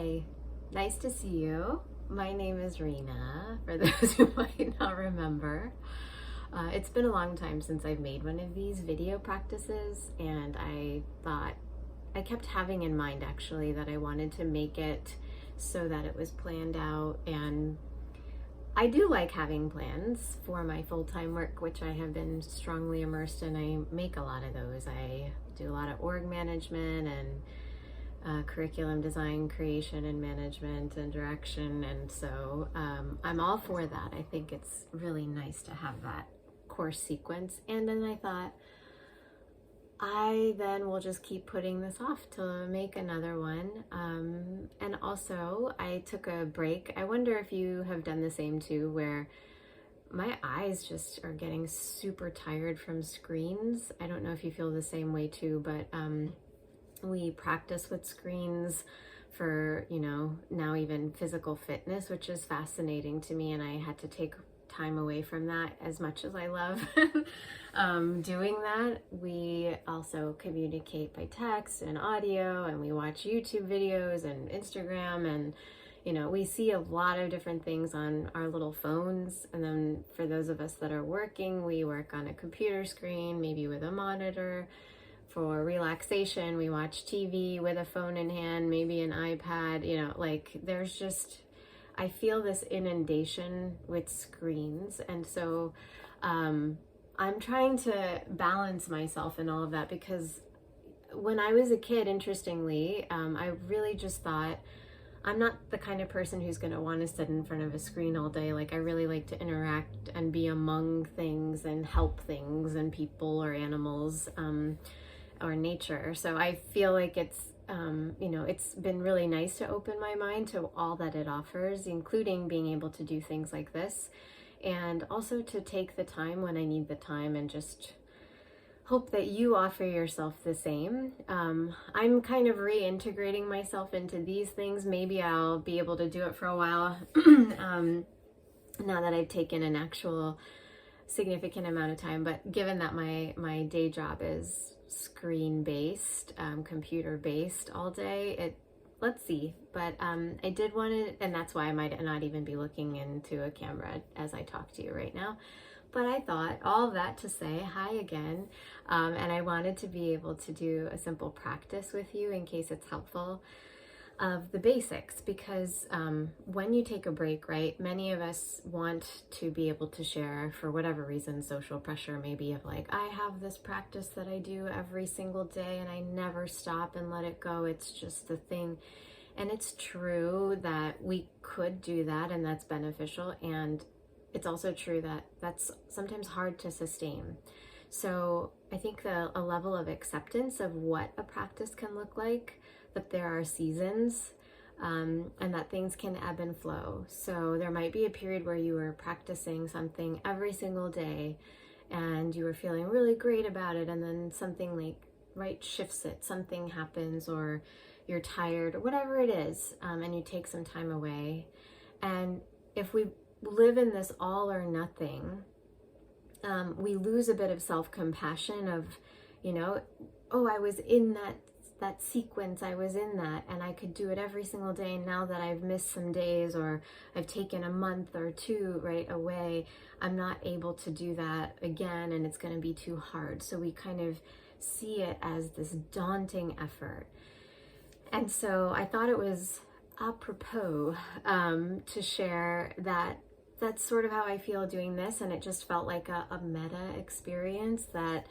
Hi, nice to see you. My name is Rena, for those who might not remember. It's been a long time since I've made one of these video practices, and I kept having in mind actually that I wanted to make it so that it was planned out. And I do like having plans for my full-time work, which I have been strongly immersed in. I make a lot of those. I do a lot of org management and curriculum design, creation and management and direction. And so I'm all for that. I think it's really nice to have that course sequence. And then I thought, I then will just keep putting this off to make another one. And also I took a break. I wonder if you have done the same too, where my eyes just are getting super tired from screens. I don't know if you feel the same way too, but we practice with screens for, now even physical fitness, which is fascinating to me. And I had to take time away from that as much as I love doing that. We also communicate by text and audio, and we watch YouTube videos and Instagram, and we see a lot of different things on our little phones. And then for those of us that are working, we work on a computer screen, maybe with a monitor. For relaxation, we watch TV with a phone in hand, maybe an iPad, there's just, I feel this inundation with screens. And so I'm trying to balance myself in all of that, because when I was a kid, interestingly, I really just thought, I'm not the kind of person who's going to want to sit in front of a screen all day. Like, I really like to interact and be among things and help things and people or animals or nature. So I feel like it's been really nice to open my mind to all that it offers, including being able to do things like this, and also to take the time when I need the time, and just hope that you offer yourself the same. I'm kind of reintegrating myself into these things. Maybe I'll be able to do it for a while now that I've taken an actual significant amount of time. But given that my day job is screen-based, computer-based all day, let's see. But I did want to, and that's why I might not even be looking into a camera as I talk to you right now. But I thought all of that to say hi again, and I wanted to be able to do a simple practice with you in case it's helpful, of the basics, because when you take a break, right, many of us want to be able to share, for whatever reason, social pressure maybe, of like, I have this practice that I do every single day and I never stop and let it go. It's just the thing. And it's true that we could do that, and that's beneficial. And it's also true that that's sometimes hard to sustain. So I think a level of acceptance of what a practice can look like, that there are seasons, and that things can ebb and flow. So there might be a period where you were practicing something every single day and you were feeling really great about it, and then something shifts it, something happens, or you're tired or whatever it is, and you take some time away. And if we live in this all or nothing, we lose a bit of self-compassion of, oh, I was in that sequence, I was in that, and I could do it every single day. And now that I've missed some days, or I've taken a month or two right away, I'm not able to do that again, and it's going to be too hard. So we kind of see it as this daunting effort. And so I thought it was apropos to share that that's sort of how I feel doing this. And it just felt like a meta experience that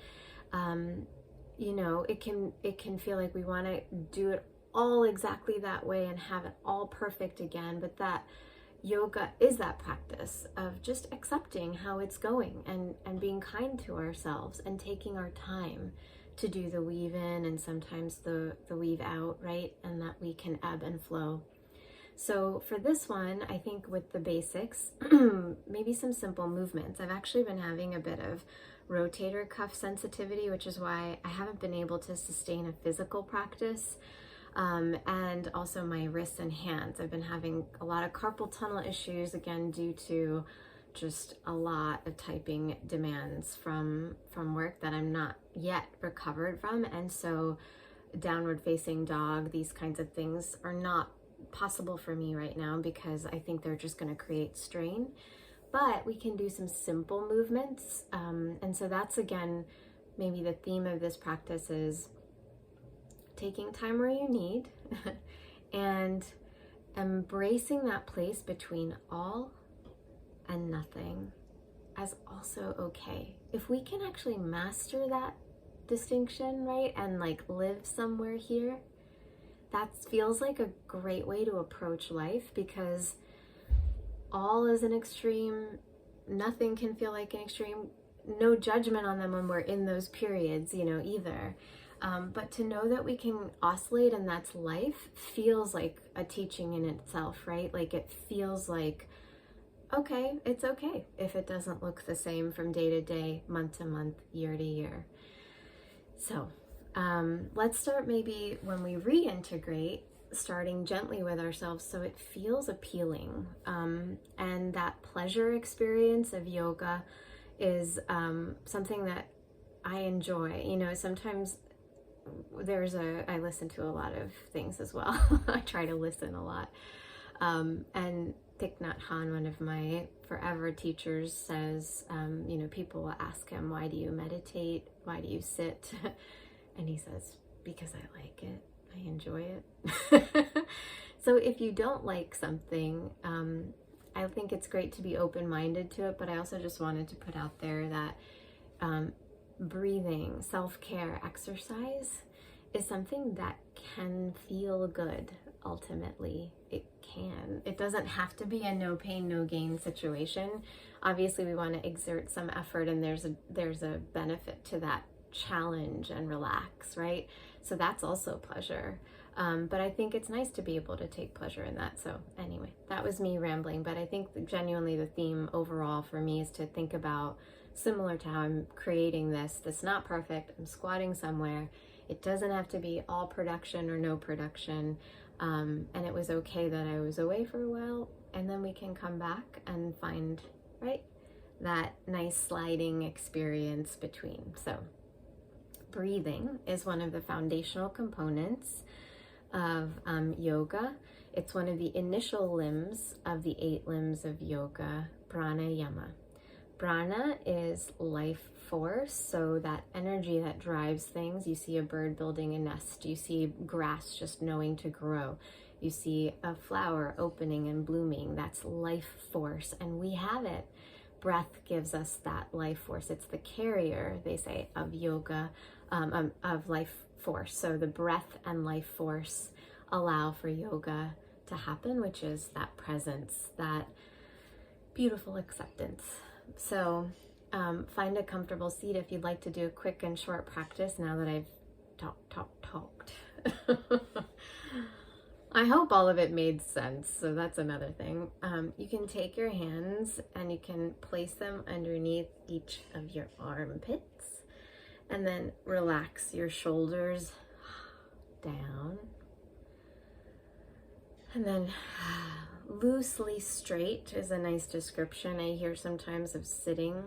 it can feel like we want to do it all exactly that way and have it all perfect again. But that yoga is that practice of just accepting how it's going, and being kind to ourselves, and taking our time to do the weave in and sometimes the weave out, right? And that we can ebb and flow. So for this one, I think with the basics, maybe some simple movements. I've actually been having a bit of rotator cuff sensitivity, which is why I haven't been able to sustain a physical practice. And also my wrists and hands. I've been having a lot of carpal tunnel issues, again, due to just a lot of typing demands from work that I'm not yet recovered from. And so downward facing dog, these kinds of things are not possible for me right now because I think they're just going to create strain. But we can do some simple movements. And so that's, again, maybe the theme of this practice is taking time where you need and embracing that place between all and nothing as also okay. If we can actually master that distinction, right, and like live somewhere here, that feels like a great way to approach life, because all is an extreme, nothing can feel like an extreme, no judgment on them when we're in those periods, either. But to know that we can oscillate and that's life feels like a teaching in itself, right? Like it feels like, okay, it's okay if it doesn't look the same from day to day, month to month, year to year. So let's start maybe when we reintegrate, starting gently with ourselves so it feels appealing. And that pleasure experience of yoga is something that I enjoy. Sometimes I listen to a lot of things as well. I try to listen a lot. And Thich Nhat Hanh, one of my forever teachers, says, people will ask him, why do you meditate? Why do you sit? And he says, because I like it. I enjoy it. So if you don't like something, I think it's great to be open-minded to it, but I also just wanted to put out there that breathing, self-care, exercise is something that can feel good. Ultimately, it can. It doesn't have to be a no pain, no gain situation. Obviously, we want to exert some effort, and there's a benefit to that challenge and relax, right? So that's also pleasure. But I think it's nice to be able to take pleasure in that. So anyway, that was me rambling, but I think genuinely the theme overall for me is to think about, similar to how I'm creating this not perfect, I'm squatting somewhere. It doesn't have to be all production or no production. And it was okay that I was away for a while, and then we can come back and find, right, that nice sliding experience between. So breathing is one of the foundational components of yoga. It's one of the initial limbs of the 8 limbs of yoga, pranayama. Prana is life force, so that energy that drives things. You see a bird building a nest. You see grass just knowing to grow. You see a flower opening and blooming. That's life force, and we have it. Breath gives us that life force. It's the carrier, they say, of yoga, of life force. So the breath and life force allow for yoga to happen, which is that presence, that beautiful acceptance. So find a comfortable seat if you'd like to do a quick and short practice now that I've talked. I hope all of it made sense, so that's another thing. You can take your hands and you can place them underneath each of your armpits, and then relax your shoulders down. And then loosely straight is a nice description I hear sometimes of sitting.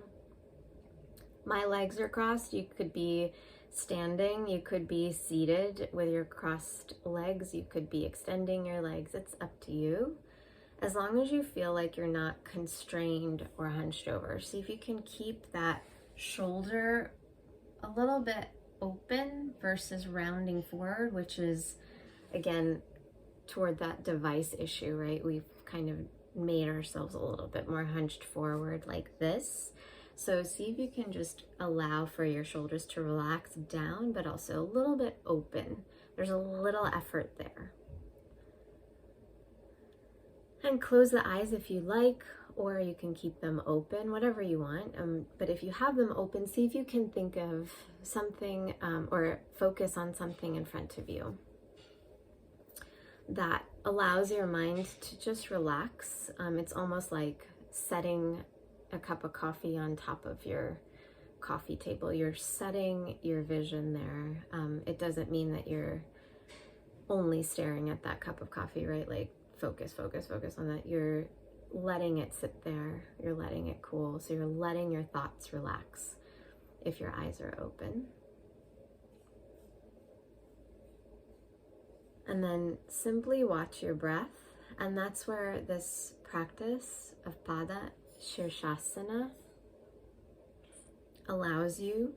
My legs are crossed. You could be standing, you could be seated with your crossed legs, you could be extending your legs. It's up to you, as long as you feel like you're not constrained or hunched over. See if you can keep that shoulder a little bit open versus rounding forward, which is, again, toward that device issue, right? We've kind of made ourselves a little bit more hunched forward like this. So see if you can just allow for your shoulders to relax down, but also a little bit open. There's a little effort there. And close the eyes if you like, or you can keep them open, whatever you want. But if you have them open, see if you can think of something or focus on something in front of you that allows your mind to just relax. It's almost like setting a cup of coffee on top of your coffee table. You're setting your vision there. It doesn't mean that you're only staring at that cup of coffee, right? Like focus on that. You're letting it sit there. You're letting it cool. So you're letting your thoughts relax if your eyes are open. And then simply watch your breath. And that's where this practice of Pada Shirshasana allows you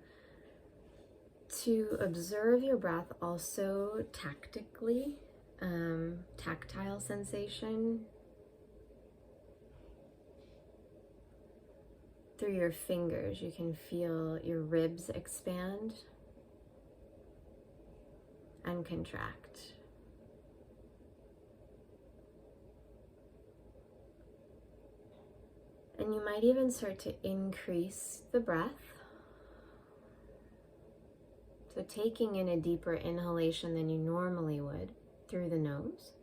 to observe your breath also tactically, tactile sensation through your fingers. You can feel your ribs expand and contract. And you might even start to increase the breath. So taking in a deeper inhalation than you normally would through the nose.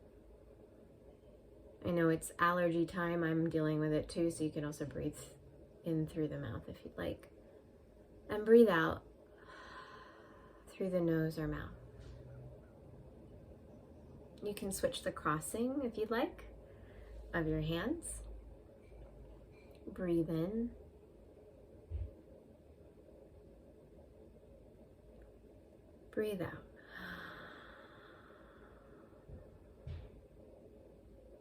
I know it's allergy time, I'm dealing with it too, so you can also breathe in through the mouth if you'd like. And breathe out through the nose or mouth. You can switch the crossing if you'd like of your hands. Breathe in. Breathe out.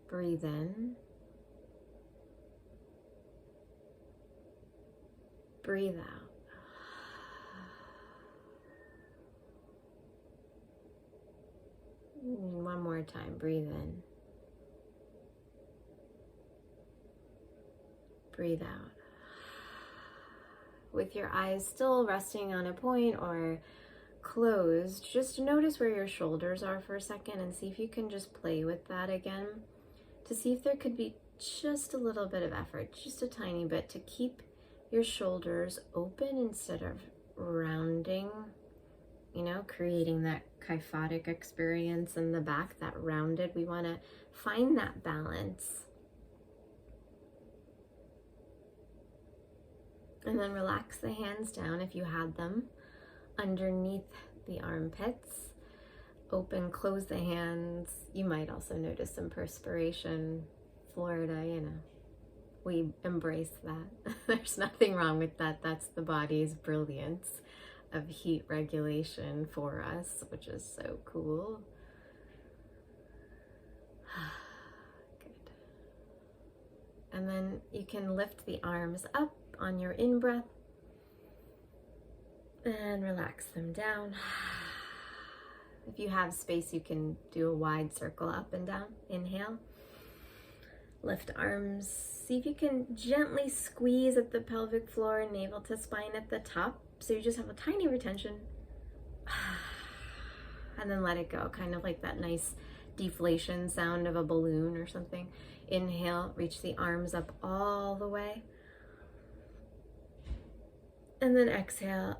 Breathe in. Breathe out. One more time. Breathe in. Breathe out. With your eyes still resting on a point or closed, just notice where your shoulders are for a second and see if you can just play with that again to see if there could be just a little bit of effort, just a tiny bit, to keep your shoulders open instead of rounding, creating that kyphotic experience in the back, that rounded. We want to find that balance. And then relax the hands down if you had them underneath the armpits. Open, close the hands. You might also notice some perspiration. Florida, we embrace that. There's nothing wrong with that. That's the body's brilliance of heat regulation for us, which is so cool. Good. And then you can lift the arms up on your in-breath and relax them down. If you have space, you can do a wide circle up and down. Inhale. Lift arms. See if you can gently squeeze at the pelvic floor, navel to spine at the top. So you just have a tiny retention. And then let it go, kind of like that nice deflation sound of a balloon or something. Inhale, reach the arms up all the way. And then exhale.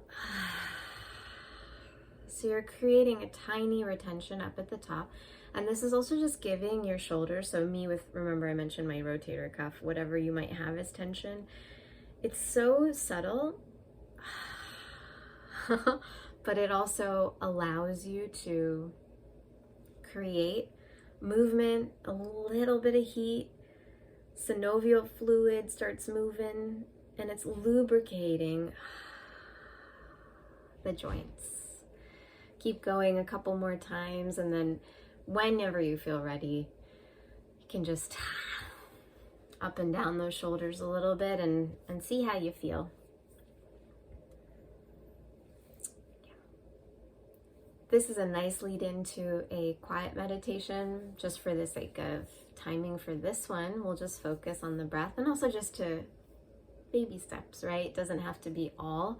So you're creating a tiny retention up at the top. And this is also just giving your shoulders, so remember I mentioned my rotator cuff, whatever you might have as tension. It's so subtle, but it also allows you to create movement, a little bit of heat, synovial fluid starts moving, and it's lubricating the joints. Keep going a couple more times, and then whenever you feel ready, you can just up and down those shoulders a little bit and see how you feel. This is a nice lead into a quiet meditation. Just for the sake of timing for this one, we'll just focus on the breath, and also just to baby steps, right? It doesn't have to be all.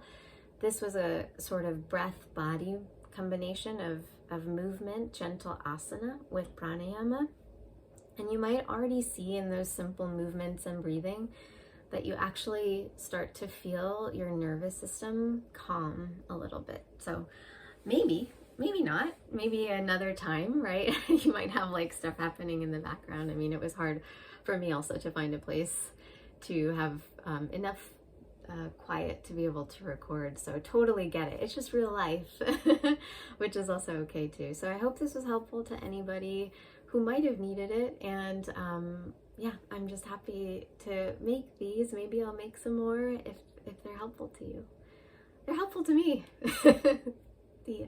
This was a sort of breath-body combination of movement, gentle asana with pranayama. And you might already see in those simple movements and breathing that you actually start to feel your nervous system calm a little bit. So maybe not, maybe another time, right? You might have like stuff happening in the background. I mean, it was hard for me also to find a place to have enough quiet to be able to record, so totally get it. It's just real life, which is also okay too. So I hope this was helpful to anybody who might have needed it, and yeah, I'm just happy to make these. Maybe I'll make some more if they're helpful to you. They're helpful to me. See ya.